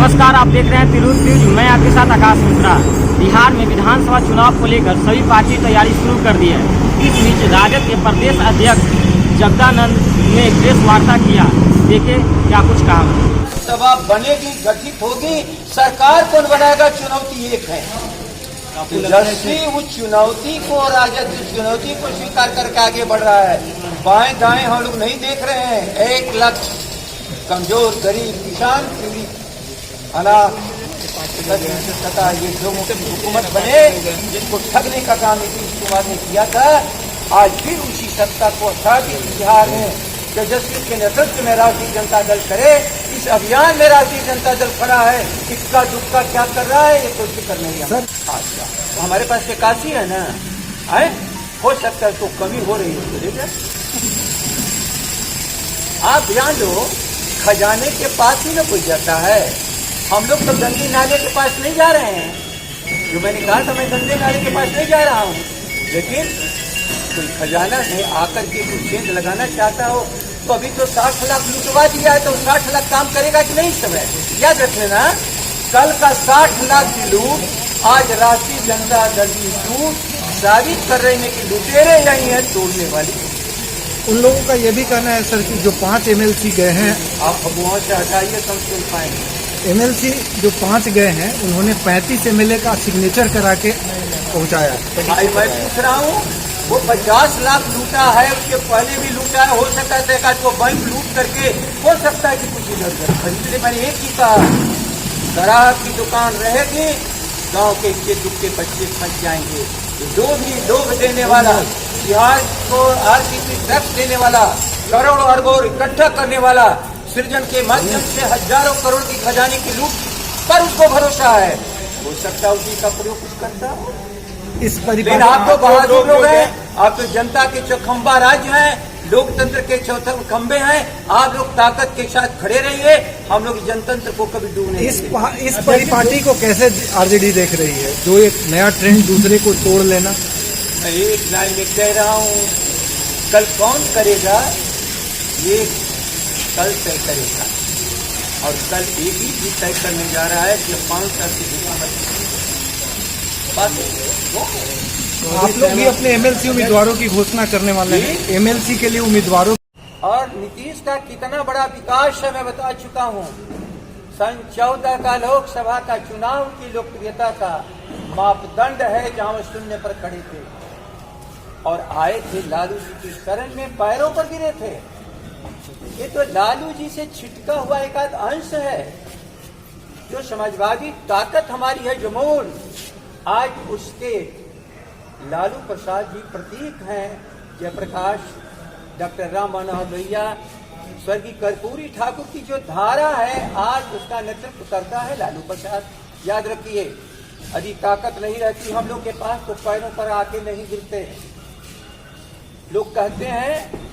नमस्कार, आप देख रहे हैं तिरहुत न्यूज। मैं आपके साथ आकाश मिश्रा। बिहार में विधानसभा चुनाव को लेकर सभी पार्टी तैयारी शुरू कर दी है। इस बीच राजद के प्रदेश अध्यक्ष जगदानंद ने प्रेस वार्ता किया। देखे क्या कुछ कहा। सभा बनेगी, गठित होगी, सरकार कौन बनाएगा, चुनौती एक है। जैसे उस चुनौती को राजद चुनौती को स्वीकार करके आगे बढ़ रहा है। बाएं दाएं हम लोग नहीं देख रहे हैं। 1 लाख कमजोर, गरीब, किसान, पीड़ित, अनाथ तथा ये जो हुकूमत बने जिनको ठगने का काम नीतीश कुमार ने किया था, आज फिर उसी सत्ता को बिहार में तेजस्वी के नेतृत्व में राष्ट्रीय जनता दल करे। इस अभियान में राष्ट्रीय जनता दल खड़ा है। इक्का दुक्का क्या कर रहा है ये कोई फिक्र नहीं है सर। अच्छा, तो हमारे पास निकासी है ना, है हो सकता है तो कमी हो रही है। आप ध्यान दो, खजाने के पास ही ना कोई जाता है। हम लोग तो गंदी नाले के पास नहीं जा रहे हैं। जो मैंने कहा था, मैं गंदे नाले के पास नहीं जा रहा हूँ, लेकिन कोई खजाना में आकर के कुछ चेंज लगाना चाहता हो तो अभी तो 60 लाख लुटवा दिया है, तो 60 लाख काम करेगा कि नहीं समय। याद रख लेना, कल का 60 लाख की लूट आज राष्ट्रीय जनता दल की लूट साबित कर रहे हैं कि लुटेरे नहीं है, तोड़ने वाली। उन लोगों का ये भी कहना है सर कि जो 5 MLC गए हैं, आप वहाँ से हटाइए तो हम सुन पाएंगे। MLC जो 5 गए हैं उन्होंने 35 MLA का सिग्नेचर करा के पहुँचाया। मैं पूछ रहा हूँ, वो 50 लाख लूटा है, उसके पहले भी लूटा है। हो सकता है तो बैंक लूट करके हो सकता है कि कुछ इधर। इसलिए मैंने एक ही कहा, शराब की दुकान रहेगी, गांव के इक्के दुक्के बच्चे फंस जाएंगे। जो भी लोग देने वाला, बिहार को आरसीपी टैक्स देने वाला, करोड़ों अरबों इकट्ठा करने वाला, सृजन के माध्यम से हजारों करोड़ की खजाने की लूट पर उसको भरोसा है। हो सकता है उसी का प्रयोग कुछ करता हो। लेकिन आप तो बहादुर लोग हैं, आप तो जनता के चौखंबा राज्य हैं, लोकतंत्र के चौथे खंबे हैं। आप लोग ताकत के साथ खड़े रहिए, हम लोग जनतंत्र को कभी डूबने इस परिपाटी को कैसे आरजेडी देख रही है, जो एक नया ट्रेंड दूसरे को तोड़ लेना। मैं एक लाइन में कह रहा हूँ, कल कौन करेगा ये कल तय करेगा। और कल एक ही चीज तय करने जा रहा है कि 5 साल की आप लोग भी अपने MLC उम्मीदवारों की घोषणा करने वाले हैं। MLC के लिए उम्मीदवारों और नीतीश का कितना बड़ा विकास है मैं बता चुका हूँ। सन 14 का लोकसभा का चुनाव की लोकप्रियता का मापदंड है, जहाँ वो शून्य पर खड़े थे और आए थे लालू जी की शरण में, पैरों पर गिरे थे। ये तो लालू जी से छिटका हुआ एक आध अंश है। जो समाजवादी ताकत हमारी है, जो मूल, आज उसके लालू प्रसाद जी प्रतीक हैं। जयप्रकाश, डॉक्टर राम मनोहर लोहिया, स्वर्गीय कर्पूरी ठाकुर की जो धारा है, आज उसका नेतृत्व करता है लालू प्रसाद। याद रखिए, यदि ताकत नहीं रहती हम लोग के पास तो पैरों पर आके नहीं गिरते। लोग कहते हैं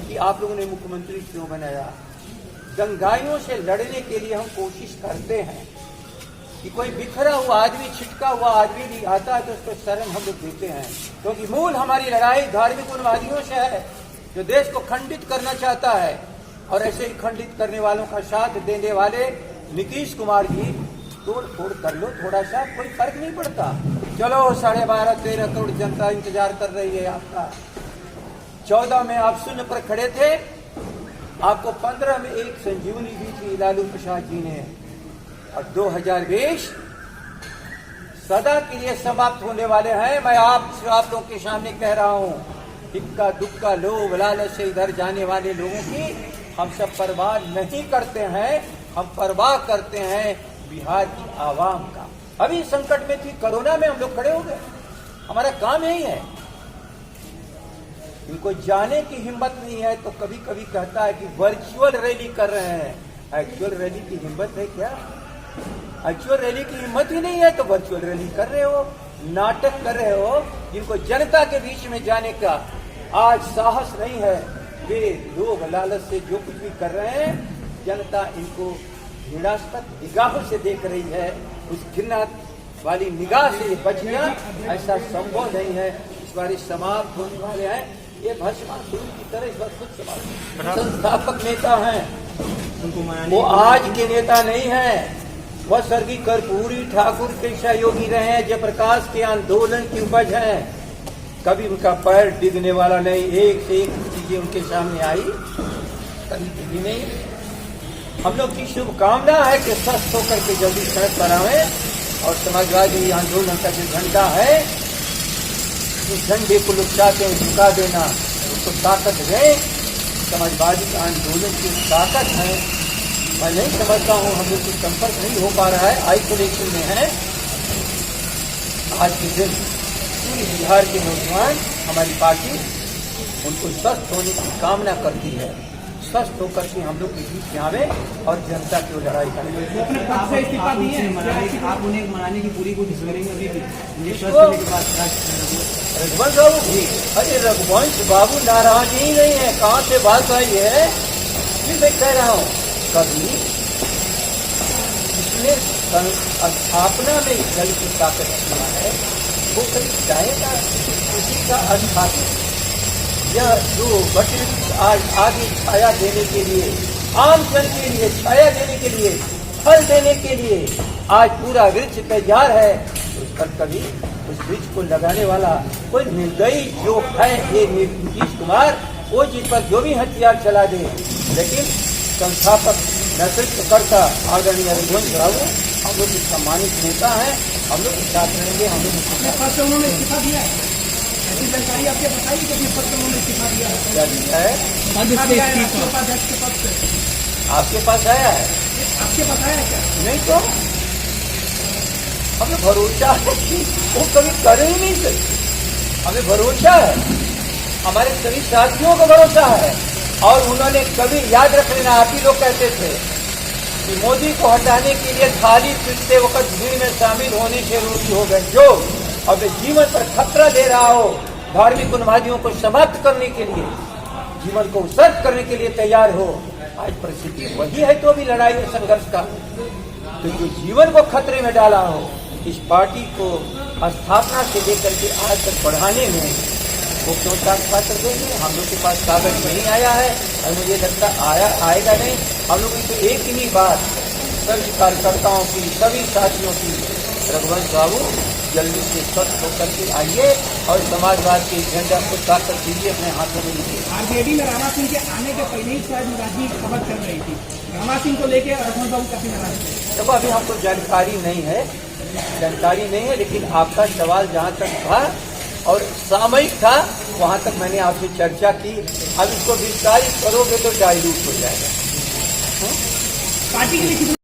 कि आप लोगों ने मुख्यमंत्री क्यों बनाया। दंगाइयों से लड़ने के लिए हम कोशिश करते हैं कि कोई बिखरा हुआ आदमी, छिटका हुआ आदमी भी आता है तो उसको शरण हम लोग देते हैं, क्योंकि मूल हमारी लड़ाई धार्मिक उन्मादियों से है, जो देश को खंडित करना चाहता है। और ऐसे ही खंडित करने वालों का साथ देने वाले नीतीश कुमार जी, तोड़ फोड़ कर लो थोड़ा सा, कोई फर्क नहीं पड़ता। चलो 12.5-13 करोड़ जनता इंतजार कर रही है आपका। 14 में आप शून्य पर खड़े थे, आपको 15 में एक संजीवनी दी थी लालू प्रसाद जी ने, और 2020 सदा के लिए समाप्त होने वाले हैं। मैं आप लोगों के सामने कह रहा हूँ, इक्का दुक्का लोभ लालच से इधर जाने वाले लोगों की हम सब परवाह नहीं करते हैं। हम परवाह करते हैं बिहार की आवाम का। अभी संकट में थी, कोरोना में हम लोग खड़े हो गए। हमारा काम यही है। इनको जाने की हिम्मत नहीं है तो कभी कभी कहता है कि वर्चुअल रैली कर रहे हैं। एक्चुअल रैली की हिम्मत है क्या? एक्चुअल रैली की हिम्मत ही नहीं है तो वर्चुअल रैली कर रहे हो, नाटक कर रहे हो। जिनको जनता के बीच में जाने का आज साहस नहीं है, वे लोग लालच से जो कुछ भी कर रहे हैं, जनता इनको घृणास्पद निगाहों से देख रही है। उस घृणा वाली निगाह से बचना ऐसा संभव नहीं है। इस बार समाप्त होने वाले हैं। ये भस्मासुर की तरह इस बार खुद संस्थापक नेता हैं, वो आज के नेता नहीं है। वह स्वर्गीय कर्पूरी ठाकुर के सहयोगी रहे हैं। जयप्रकाश के आंदोलन की उपज है। कभी उनका पैर डिगने वाला नहीं, एक से एक चीजें उनके सामने आई, कभी डिगी नहीं। हम लोग की शुभकामना है कि स्वस्थ होकर के जल्दी सड़क पर आवे और समाजवादी आंदोलन का जो झंडा है, उस झंडे को लोग चाहते हैं झुका देना, उसको ताकत दें। समाजवादी आंदोलन की ताकत है। मैं नहीं समझता हूँ, हम लोग से संपर्क नहीं हो पा रहा है, आइसोलेशन में है। आज के दिन पूरी बिहार के नौजवान, हमारी पार्टी उनको स्वस्थ होने की कामना करती है। स्वस्थ होकर के हम लोग के बीच में आवे और जनता की वो लड़ाई करें। आप उन्हें मनाने की पूरी कोशिश करेंगे अभी भी? रघुवंश बाबू भी, अरे रघुवंश बाबू नाराज ही नहीं है। कहाँ से बात आई है, फिर मैं कह रहा हूँ, कभी जिसने स्थापना में जल की ताकत किया है, वो कभी चाहेगा उसी का स्थापित यह जो वट आज आगे छाया देने के लिए, आम जन के लिए छाया देने के लिए, फल देने के लिए आज पूरा वृक्ष तैयार है, उस पर कभी उस वृक्ष को लगाने वाला कोई निर्दयी जो है ये नीतीश कुमार, वो जिस पर जो भी हथियार चला दे। लेकिन संस्थापक नेतृत्वकर्ता आदरणीय रघुवंश बाबू हम लोग सम्मानित नेता है, हम लोग साथ रहेंगे। हम लोग उन्होंने इस्तीफा दिया है, ऐसी जानकारी आपके बताइए कि अपने पद से उन्होंने इस्तीफा दिया है। क्या दिया है? उपाध्यक्ष के पद से आपके पास आया है? आपके पास आया क्या? नहीं तो हमें भरोसा है कि वो कभी करे ही नहीं सकते। हमें भरोसा है, हमारे सभी साथियों को भरोसा है। और उन्होंने कभी याद रख लेना, आप ही लोग कहते थे कि मोदी को हटाने के लिए खाली पिटते वक्त भीड़ में शामिल होने से रूढ़ी हो गए। जो अब जीवन पर खतरा दे रहा हो, धार्मिक उन्मादियों को समाप्त करने के लिए, जीवन को उत्सर्ग करने के लिए तैयार हो, आज परिस्थिति वही है तो भी लड़ाई और संघर्ष का। तो जो जीवन को खतरे में डाला हो, इस पार्टी को स्थापना से लेकर के आज तक बढ़ाने में वो क्यों पात्र देंगे? हम लोग के पास कागज नहीं आया है और मुझे लगता आएगा नहीं। हम लोग की तो एक ही बात सभी कार्यकर्ताओं की, सभी साथियों की, रघुवंश बाबू जल्दी से स्वस्थ होकर के आइए और समाजवाद के झंडा को ताकत दीजिए, अपने हाथों में लीजिए। आरजेडी में राणा सिंह के आने के पहले ही शायद नाराजगी खबर चल रही थी, राणा सिंह को लेकर रघुवंश बाबू काफी नाराज थे। देखो अभी हमको जानकारी नहीं है, लेकिन आपका सवाल जहाँ तक था और सामयिक था, वहाँ तक मैंने आपसे चर्चा की। अब इसको विस्तारित करोगे तो डाइल्यूट हो जाएगा। पार्टी के लिए